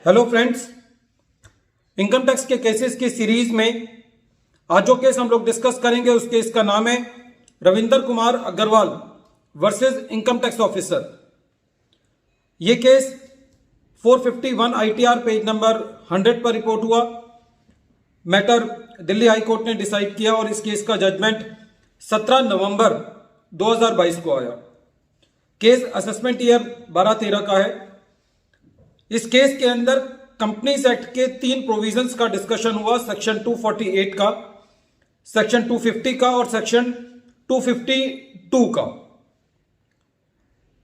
Hello friends, income tax के cases की series में आज जो केस हम लोग डिस्कस करेंगे उस केस का नाम है Ravinder Kumar Agrawal versus income tax officer. ये केस 451 आईटीआर पेज नंबर 100 पर रिपोर्ट हुआ। मैटर दिल्ली हाई कोर्ट ने डिसाइड किया और इस केस का जजमेंट 17 नवंबर 2022 को आया। केस असेसमेंट ईयर 12-13 का है। इस केस के अंदर कंपनीज एक्ट के 3 प्रोविजंस का डिस्कशन हुआ, सेक्शन 248 का, सेक्शन 250 का और सेक्शन 252 का।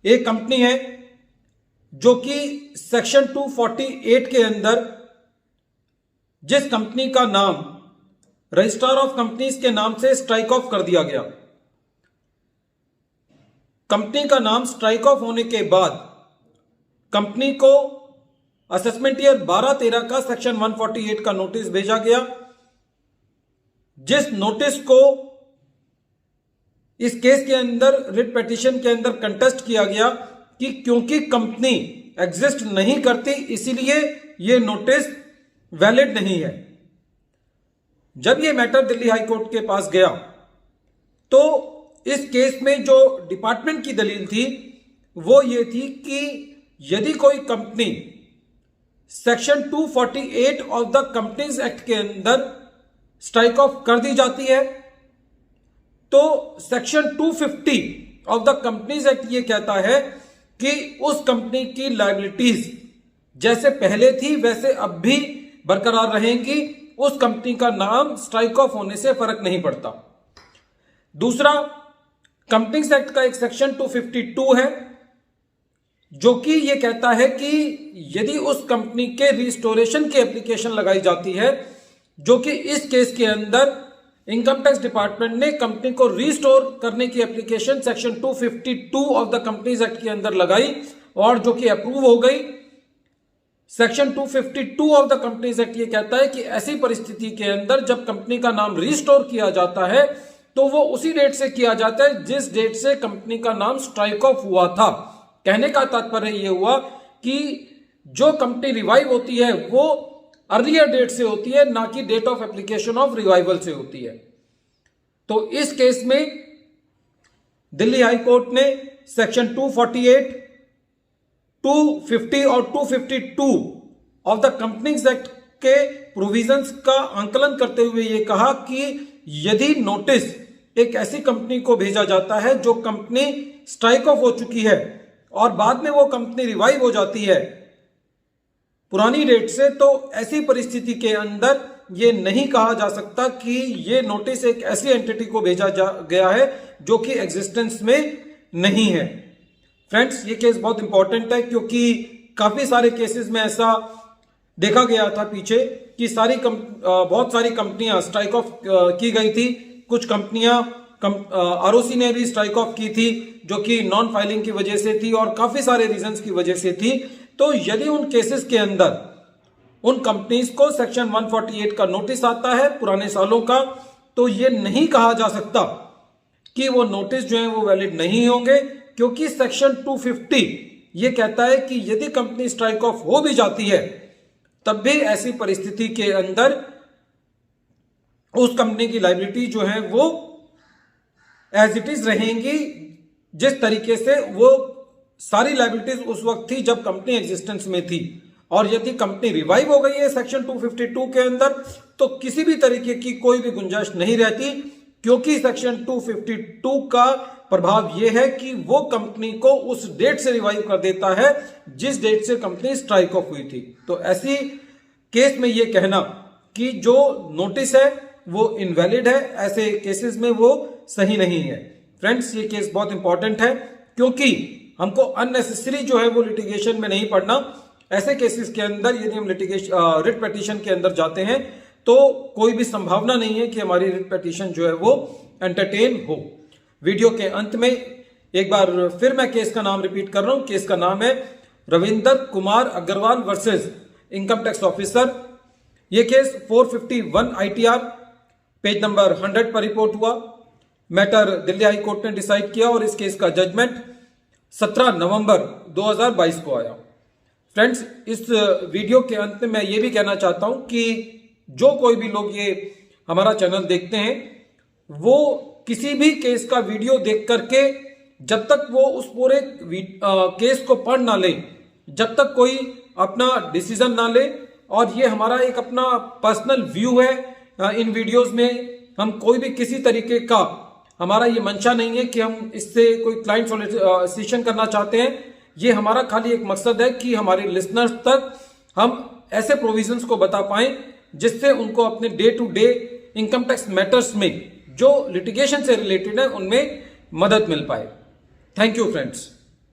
एक कंपनी है जो कि सेक्शन 248 के अंदर जिस कंपनी का नाम रजिस्ट्रार ऑफ कंपनीज के नाम से स्ट्राइक ऑफ कर दिया गया, कंपनी का नाम स्ट्राइक ऑफ होने के बाद कंपनी को असेसमेंट ईयर 12-13 का सेक्शन 148 का नोटिस भेजा गया, जिस नोटिस को इस केस के अंदर रिट पिटीशन के अंदर कंटेस्ट किया गया कि क्योंकि कंपनी एग्जिस्ट नहीं करती इसीलिए यह नोटिस वैलिड नहीं है। जब यह मैटर दिल्ली हाई कोर्ट के पास गया तो इस केस में जो डिपार्टमेंट की दलील थी वो ये थी कि यदि कोई company section 248 of the companies act के अंदर स्ट्राइक ऑफ कर दी जाती है तो section 250 of the companies act ये कहता है कि उस कंपनी की लायबिलिटीज जैसे पहले थी वैसे अब भी बरकरार रहेंगी, उस कंपनी का नाम स्ट्राइक ऑफ होने से फर्क नहीं पड़ता। दूसरा, कंपनीज एक्ट का एक सेक्शन 252 है जो कि यह कहता है कि यदि उस कंपनी के रिस्टोरेशन की एप्लीकेशन लगाई जाती है, जो कि इस केस के अंदर इनकम टैक्स डिपार्टमेंट ने कंपनी को रिस्टोर करने की application section 252 of the companies act के अंदर लगाई और जो कि अप्रूव हो गई। Section 252 of the companies act ये कहता है कि ऐसी परिस्थिति के अंदर जब कंपनी का नाम रिस्टोर किया जाता है तो वो उसी डेट से किया जाता है जिस डेट से कंपनी का नाम स्ट्राइक ऑफ हुआ था। कहने का तात्पर्य यह हुआ कि जो कंपनी रिवाइव होती है वो अर्लियर डेट से होती है, ना कि date of application of revival से होती है। तो इस केस में दिल्ली हाई कोर्ट ने सेक्शन 248, 250 और 252 ऑफ द कंपनीज एक्ट के प्रोविजंस का आंकलन करते हुए यह कहा कि यदि नोटिस एक ऐसी कंपनी को भेजा जाता है जो कंपनी स्ट्राइक ऑफ हो चुकी है और बाद में वो कंपनी रिवाइव हो जाती है पुरानी डेट से, तो ऐसी परिस्थिति के अंदर ये नहीं कहा जा सकता कि ये नोटिस एक ऐसी एंटिटी को भेजा गया है जो कि एग्जिस्टेंस में नहीं है। फ्रेंड्स, ये केस बहुत इंपॉर्टेंट है क्योंकि काफी सारे केसेस में ऐसा देखा गया था पीछे कि बहुत सारी कंपनियां स्ट्राइक ऑफ की गई थी। कुछ कंपनियां आरओसी ने भी स्ट्राइक ऑफ की थी जो कि नॉन फाइलिंग की वजह से थी और काफी सारे रीजंस की वजह से थी। तो यदि उन केसेस के अंदर उन कंपनीज को सेक्शन 148 का नोटिस आता है पुराने सालों का, तो ये नहीं कहा जा सकता कि वो नोटिस जो है वो वैलिड नहीं होंगे, क्योंकि सेक्शन 250 ये कहता है कि यदि कंपनी स्ट्राइक ऑफ हो भी जाती है तब भी ऐसी परिस्थिति के अंदर उस कंपनी की लायबिलिटी जो है वो एज इट इज रहेंगी, जिस तरीके से वो सारी लायबिलिटीज उस वक्त थी जब कंपनी एग्जिस्टेंस में थी। और यदि कंपनी रिवाइव हो गई है सेक्शन 252 के अंदर तो किसी भी तरीके की कोई भी गुंजाइश नहीं रहती, क्योंकि सेक्शन 252 का प्रभाव यह है कि वो कंपनी को उस डेट से रिवाइव कर देता है जिस डेट से कंपनी स्ट्राइक ऑफ हुई थी। तो ऐसी केस में यह कहना कि जो नोटिस है वो इनवैलिड है, ऐसे केसेस में वो सही नहीं है। फ्रेंड्स, ये केस बहुत इंपॉर्टेंट है क्योंकि हमको अननेसेसरी जो है वो लिटिगेशन में नहीं पड़ना। ऐसे केसेस के अंदर यदि हम रिट पिटीशन के अंदर जाते हैं तो कोई भी संभावना नहीं है कि हमारी रिट पिटीशन जो है वो एंटरटेन हो। वीडियो के अंत में एक बार फिर मैं केस का नाम रिपीट कर रहा हूं। केस का नाम है Ravinder Kumar Agrawal versus income tax officer. यह केस 451 आईटीआर पेज नंबर 100 पर रिपोर्ट हुआ। मैटर दिल्ली हाई कोर्ट ने डिसाइड किया और इस केस का जजमेंट 17 नवंबर 2022 को आया। फ्रेंड्स, इस वीडियो के अंत में मैं ये भी कहना चाहता हूं कि जो कोई भी लोग ये हमारा चैनल देखते हैं वो किसी भी केस का वीडियो देख करके जब तक वो उस पूरे केस को पढ़ ना ले, जब तक कोई अपना डिसीजन ना ले, और ये हमारा एक अपना पर्सनल व्यू है, इन वीडियोस में हम कोई भी किसी तरीके का हमारा ये मंशा नहीं है कि हम इससे कोई क्लाइंट सॉलिसिटेशन करना चाहते हैं। ये हमारा खाली एक मकसद है कि हमारे लिसनर्स तक हम ऐसे प्रोविजंस को बता पाएं जिससे उनको अपने day to day income tax matters में जो लिटिगेशन से रिलेटेड है उनमें मदद मिल पाए। Thank you friends.